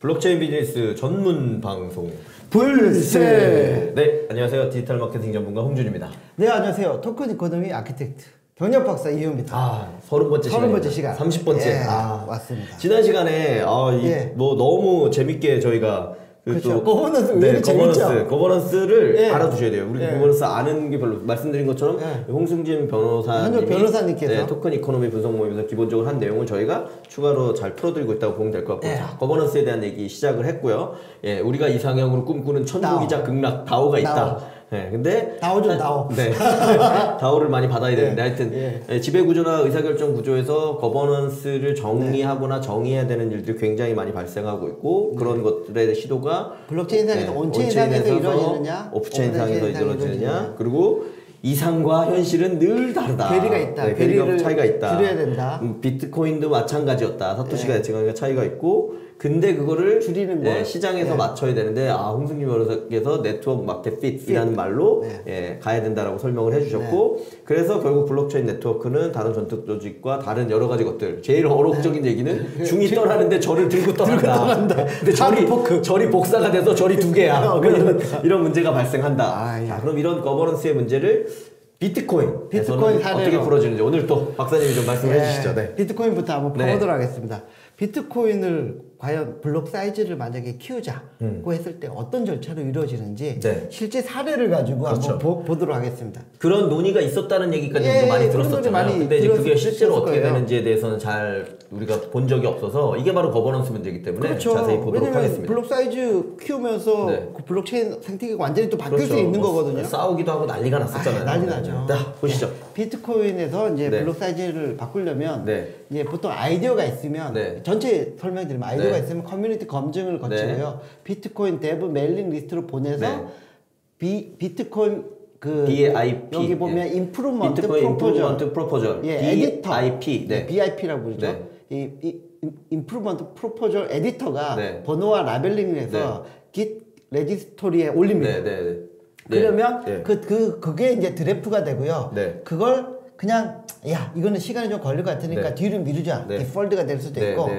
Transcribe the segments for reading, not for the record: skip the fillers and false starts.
블록체인 비즈니스 전문 방송 불세. 네, 안녕하세요. 디지털 마케팅 전문가 홍준입니다. 네, 안녕하세요. 토큰 이코노미 아키텍트 경력 박사 이효입니다. 아, 30번째 시간. 30번째. 예, 맞습니다. 지난 시간에 뭐 너무 재밌게 저희가 그렇죠. 거버넌스 왜 이렇게 재밌죠? 거버넌스를 알아두셔야 돼요. 우리 거버넌스 아는 게 별로 말씀드린 것처럼 예. 홍승진 변호사님께서 토큰 이코노미 분석 모임에서 기본적으로 한 내용을 저희가 추가로 잘 풀어드리고 있다고 보면 될 것 같고 자, 거버넌스에 대한 얘기 시작을 했고요. 예, 우리가 이상형으로 꿈꾸는 천국이자 극락 다오가 있다. 네, 근데 다오죠, 다오. 네, 다오를 많이 받아야 되는데 하여튼 지배구조나 의사결정 구조에서 거버넌스를 정리하거나 정의해야 되는 일들이 굉장히 많이 발생하고 있고 그런 것들의 시도가 블록체인상에서 온체인상에서 이루어지느냐, 오프체인상에서 이루어지느냐, 그리고 이상과 현실은 늘 다르다. 괴리가 있다. 괴리가 차이가 있다. 줄여야 된다. 비트코인도 마찬가지였다. 사토시가 예측하기가 차이가 있고. 근데 그거를 줄이는 거 시장에서 맞춰야 되는데 홍승진 변호사께서 네트워크 마켓 핏이라는 말로 가야 된다라고 설명을 해주셨고 그래서 결국 블록체인 네트워크는 다른 전투 조직과 다른 여러 가지 것들 제일 어록적인 얘기는 중이 떠나는데 절을 들고 떠난다. 근데 절이 복사가 돼서 절이 두 개야. 이런 문제가 발생한다. 자, 그럼 이런 거버넌스의 문제를 비트코인 사례로 어떻게 풀어지는지 오늘 또 박사님이 좀 말씀을 해주시죠. 네. 비트코인부터 한번 봐보도록 하겠습니다. 비트코인을 과연 블록 사이즈를 만약에 키우자고 했을 때 어떤 절차로 이루어지는지 실제 사례를 가지고 한번 보도록 하겠습니다. 그런 논의가 있었다는 얘기까지 많이 들었었잖아요. 근데 이제 그게 실제로 어떻게 되는지에 대해서는 잘 우리가 본 적이 없어서 이게 바로 거버넌스 문제이기 때문에 자세히 보도록 하겠습니다. 블록 사이즈 키우면서 그 블록체인 생태계가 완전히 또 바뀔 수 있는 거거든요. 싸우기도 하고 난리가 났었잖아요. 난리 나죠. 자, 보시죠. 비트코인에서 이제 블록 사이즈를 바꾸려면 이제 보통 아이디어가 있으면 전체 설명드리면 아이디어가 있으면 커뮤니티 검증을 거치고요. 비트코인 데브 메일링 리스트로 보내서 비트코인 BIP 여기 보면 임프루먼트 프로포절 에디터 BIP라고 부르죠. 이 임프루먼트 프로포절 에디터가 번호와 라벨링을 해서 Git 레지스토리에 올립니다. 그러면 그게 이제 드래프트가 되고요. 그걸 그냥 이거는 시간이 좀 걸릴 것 같으니까 뒤로 미루자. 디폴트가 될 수도 있고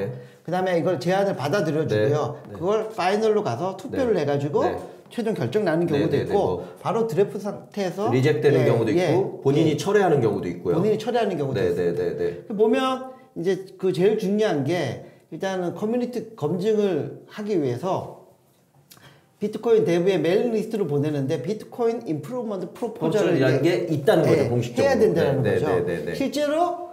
그 다음에 이걸 제안을 받아들여 주고요. 그걸 파이널로 가서 투표를 해가지고 최종 결정 나는 경우도 있고 바로 드래프트 상태에서 리젝되는 경우도 있고 본인이 철회하는 경우도 있고요. 본인이 철회하는 경우도 있습니다. 보면 이제 그 제일 중요한 게 일단은 커뮤니티 검증을 하기 위해서 비트코인 데브의 메일링 리스트를 보내는데 비트코인 임프루먼트 프로포절이라는 게 있다는 거죠. 공식적으로 해야 된다는 거죠. 실제로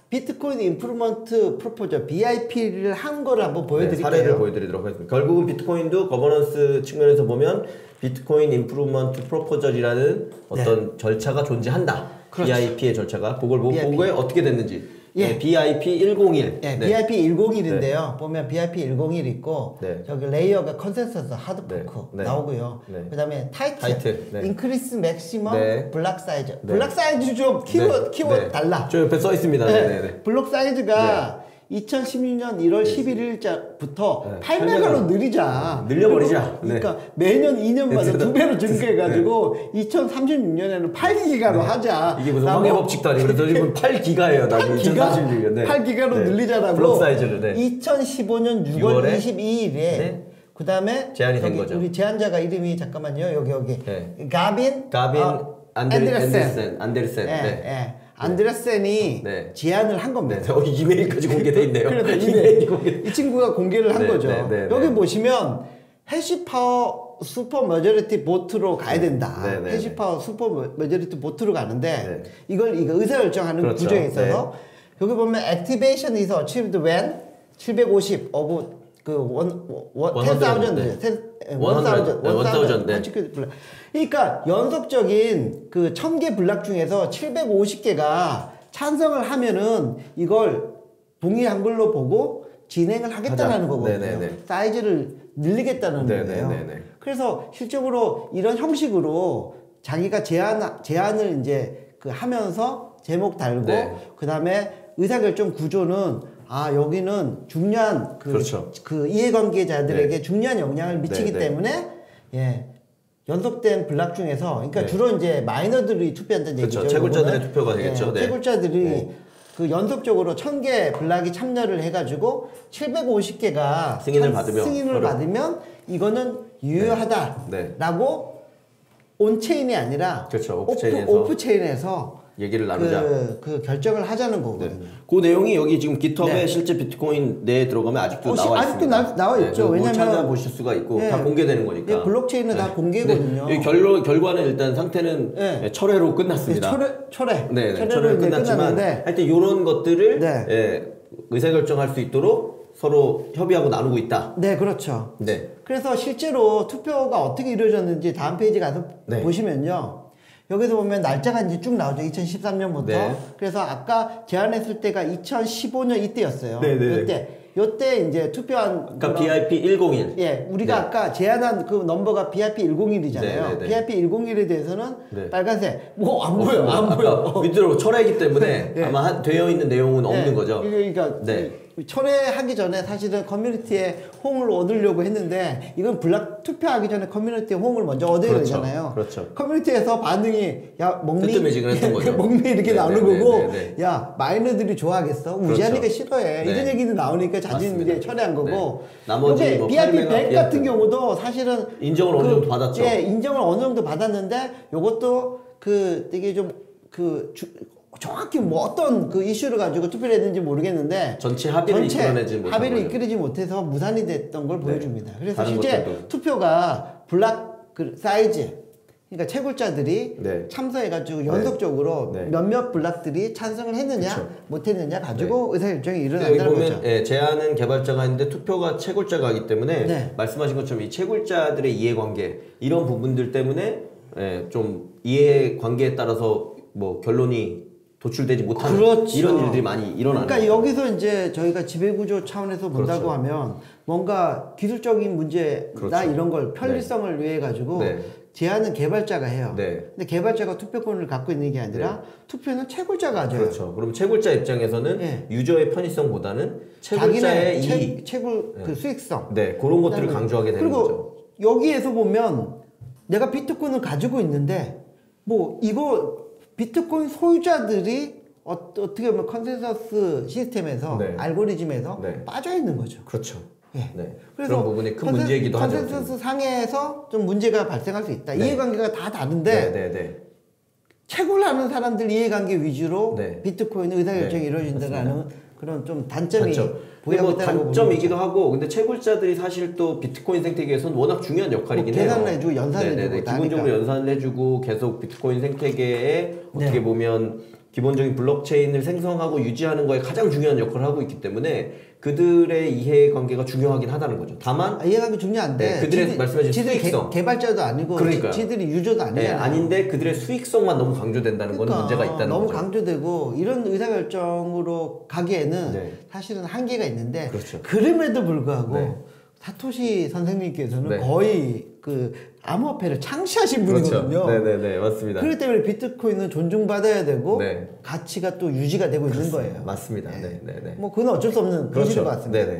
비트코인 임프루먼트 프로포절 BIP를 한 거를 한번 보여드릴게요. 사례를 보여드리도록 하겠습니다. 결국은 비트코인도 거버넌스 측면에서 보면 비트코인 임프루먼트 프로포절이라는 어떤 절차가 존재한다. BIP의 절차가 그걸 보고에 어떻게 됐는지 BIP 101. BIP 101인데요. 보면 BIP 101 있고 저기 레이어가 컨센서스 하드포크 나오고요. 그다음에 타이틀 인크리스 맥시멈 블록 사이즈. 블록 사이즈 좀 키워드 달라. 저 옆에 써 있습니다. 블록 사이즈가 2016년 1월 11일자부터 8메가로 늘려버리자. 그러니까 매년 2년마다 2배로 증가해가지고 2036년에는 8기가로 하자. 이게 무슨 황해 법칙도 아니고 그래서 지금 8기가예요. 8기가로 늘리자라고. 블록 사이즈를. 2015년 6월 22일에 그 다음에 제안이 된 거죠. 우리 제안자가 이름이 잠깐만요. 여기 가빈 안데르센. 안데르센이 제안을 한 겁니다. 이메일까지 공개돼 있네요. 이 친구가 공개를 한 거죠. 여기 보시면 해시파워 슈퍼 머저리티 보트로 가야 된다. 해시파워 슈퍼 머저리티 보트로 가는데 이거 의사결정하는 구조에 있어서 여기 보면 activation is achieved when 750 of 그 10,000 그러니까 연속적인 그 1000개 블락 중에서 750개가 찬성을 하면은 이걸 동의 한글로 보고 진행을 하겠다는 거거든요. 사이즈를 늘리겠다는 거예요. 그래서 실적으로 이런 형식으로 자기가 제안을 이제 하면서 제목 달고 그 다음에 의사결정 구조는 여기는 중요한 그 이해관계자들에게 중요한 영향을 미치기 때문에 연속된 블락 중에서 그러니까 주로 이제 마이너들이 투표한다는 얘기죠. 채굴자들의 투표가 되겠죠. 채굴자들이 그 연속적으로 1000개 블락이 참여를 해가지고 750개가 승인을 받으면 이거는 유효하다라고 온체인이 아니라 그렇죠. 오프체인에서 얘기를 나누자. 그 결정을 하자는 거거든요. 네. 그 내용이 여기 지금 깃허브에 실제 비트코인 내에 들어가면 아직도 나와 있습니다. 아직도 나와 있죠. 왜냐면 찾아보실 수가 있고 다 공개되는 거니까. 블록체인은 다 공개거든요. 결과는 일단 상태는 철회로 끝났습니다. 철회로 끝났지만 하여튼 이런 것들을 의사결정할 수 있도록 서로 협의하고 나누고 있다. 네, 그렇죠. 네. 그래서 실제로 투표가 어떻게 이루어졌는지 다음 페이지 가서 보시면요. 여기서 보면 날짜가 이제 쭉 나오죠. 2013년부터. 그래서 아까 제안했을 때가 2015년 이때였어요. 요때 이제 투표한. 그러니까 BIP 101. 예, 우리가 아까 제안한 그 넘버가 BIP 101이잖아요. BIP 101에 대해서는 빨간색. 뭐 안 보여, 안 보여. 밑으로 철회이기 때문에 아마 되어 있는 내용은 없는 거죠. 그러니까 철회하기 전에 사실은 커뮤니티에 호응을 얻으려고 했는데 이건 투표하기 전에 커뮤니티에 호응을 먼저 얻어야 되잖아요. 그렇죠. 커뮤니티에서 반응이 야 먹니? 뜨뜨매지근했던 거죠. 먹니 이렇게 나오는 거고 야 마이너들이 좋아하겠어? 우지하니까 싫어해. 이런 얘기도 나오니까 자진 이제 철회한 거고. 나머지 뭐 BIP 100 같은 경우도 사실은 인정을 어느 정도 받았죠. 예, 인정을 어느 정도 받았는데 요것도 되게 좀 정확히 뭐 어떤 그 이슈를 가지고 투표를 했는지 모르겠는데 전체 합의를 이끌지 못해서 무산이 됐던 걸 보여줍니다. 그래서 실제 투표가 블락 사이즈 그러니까 채굴자들이 참석해가지고 연속적으로 몇몇 블락들이 찬성을 했느냐 못했느냐 가지고 의사결정이 일어난다는 거죠. 제안은 개발자가 했는데 투표가 채굴자가 하기 때문에 말씀하신 것처럼 이 채굴자들의 이해관계 이런 부분들 때문에 좀 이해관계에 따라서 뭐 결론이 도출되지 못하는 이런 일들이 많이 일어나는 그러니까 여기서 이제 저희가 지배구조 차원에서 본다고 하면 뭔가 기술적인 문제나 이런 걸 편리성을 위해 가지고 제안은 개발자가 해요. 근데 개발자가 투표권을 갖고 있는 게 아니라 투표는 채굴자가 하죠. 그렇죠. 그럼 채굴자 입장에서는 유저의 편의성보다는 채굴자의 이 채굴 그 수익성 그런 것들을 강조하게 되는 거죠. 그리고 여기에서 보면 내가 비트코인을 가지고 있는데 뭐 이거 비트코인 소유자들이 어떻게 보면 컨센서스 시스템에서 알고리즘에서 빠져 있는 거죠. 그렇죠. 그래서 그런 부분이 큰 문제이기도 하죠. 컨센서스 상에서 좀 문제가 발생할 수 있다. 이해관계가 다 다른데 채굴하는 사람들 이해관계 위주로 비트코인의 의사결정이 이루어진다는 그런 좀 단점이 뭐 단점이기도 하고 근데 채굴자들이 사실 또 비트코인 생태계에서는 워낙 중요한 역할이긴 해요. 계산을 해주고 연산을 해주고 기본적으로 연산을 해주고 계속 비트코인 생태계에 어떻게 보면 기본적인 블록체인을 생성하고 유지하는 거에 가장 중요한 역할을 하고 있기 때문에 그들의 이해관계가 중요하긴 하다는 거죠. 다만 이해관계 중요한데 그들의 말씀하신 수익성 개발자도 아니고 지들이 유저도 아니잖아요. 아닌데 그들의 수익성만 너무 강조된다는 건 문제가 있다는 너무 거죠. 강조되고 이런 의사결정으로 가기에는 사실은 한계가 있는데 그럼에도 불구하고 사토시 선생님께서는 거의 그 암호화폐를 창시하신 분이거든요. 맞습니다. 그렇기 때문에 비트코인은 존중받아야 되고 가치가 또 유지가 되고 있는 거예요. 맞습니다. 뭐 그건 어쩔 수 없는 현실인 것 같습니다.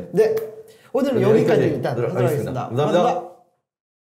오늘은 여기까지 일단 하도록 하겠습니다. 감사합니다.